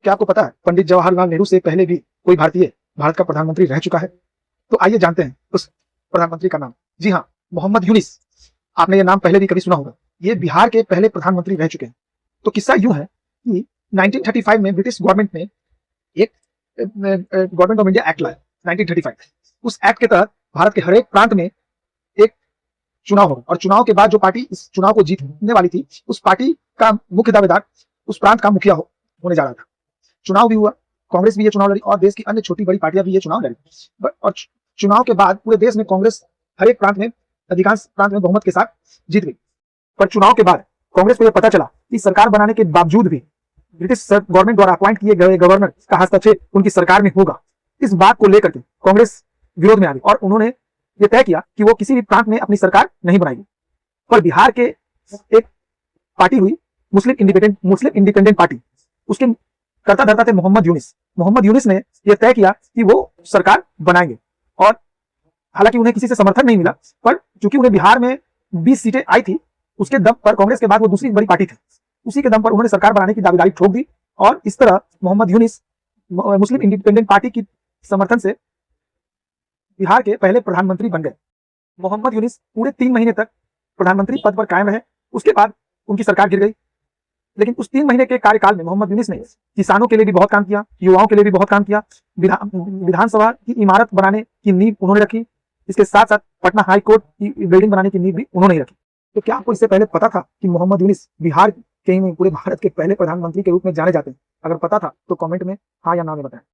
क्या आपको पता है पंडित जवाहरलाल नेहरू से पहले भी कोई भारतीय भारत का प्रधानमंत्री रह चुका है? तो आइए जानते हैं उस प्रधानमंत्री का नाम। जी हाँ, मोहम्मद यूनिस। आपने ये नाम पहले भी कभी सुना होगा। ये बिहार के पहले प्रधानमंत्री रह चुके हैं। तो किस्सा यूं है कि 1935 में ब्रिटिश गवर्नमेंट ने एक गवर्नमेंट ऑफ इंडिया एक्ट लाया 1935। उस एक्ट के तहत भारत के हर एक प्रांत में एक चुनाव होगा और चुनाव के बाद जो पार्टी इस चुनाव को जीतने वाली थी उस पार्टी का मुख्य दावेदार उस प्रांत का मुखिया होने जा रहा था। चुनाव भी हुआ, कांग्रेस भी ये चुनाव लड़ी और देश की अन्य छोटी बड़ी पार्टियां भी ये चुनाव लड़ी। और चुनाव के बाद पूरे देश में कांग्रेस हर एक प्रांत में, अधिकांश प्रांत में बहुमत के साथ जीत गई। पर चुनाव के बाद कांग्रेस को यह पता चला कि सरकार बनाने के बावजूद भी ब्रिटिश गवर्नमेंट द्वारा अपॉइंट किए गए गवर्नर का हस्तक्षेप उनकी सरकार में होगा। इस बात को लेकर के कांग्रेस विरोध में आ गई और उन्होंने ये तय किया कि वो किसी भी प्रांत में अपनी सरकार नहीं बनाएगी। पर बिहार के एक पार्टी हुई मुस्लिम इंडिपेंडेंट पार्टी, उसके कर्ता धर्ता थे मोहम्मद यूनिस। मोहम्मद यूनिस ने यह तय किया कि वो सरकार बनाएंगे और हालांकि उन्हें किसी से समर्थन नहीं मिला, पर चूंकि उन्हें बिहार में 20 सीटें आई थी, उसके दम पर कांग्रेस के बाद वो दूसरी बड़ी पार्टी थी, उसी के दम पर उन्होंने सरकार बनाने की दावेदारी ठोक दी और इस तरह मोहम्मद यूनिस मुस्लिम इंडिपेंडेंट पार्टी की समर्थन से बिहार के पहले प्रधानमंत्री बन गए। मोहम्मद यूनिस पूरे 3 महीने तक प्रधानमंत्री पद पर कायम रहे। उसके बाद उनकी सरकार गिर गई, लेकिन उस 3 महीने के कार्यकाल में मोहम्मद यूनिस ने किसानों के लिए भी बहुत काम किया, युवाओं के लिए भी बहुत काम किया। विधानसभा की इमारत बनाने की नींव उन्होंने रखी। इसके साथ साथ पटना हाई कोर्ट की बिल्डिंग बनाने की नींव भी उन्होंने रखी। तो क्या आपको इससे पहले पता था कि मोहम्मद यूनिस बिहार के ही नहीं पूरे भारत के पहले प्रधानमंत्री के रूप में जाने जाते हैं? अगर पता था तो कमेंट में हाँ या ना में बताएं।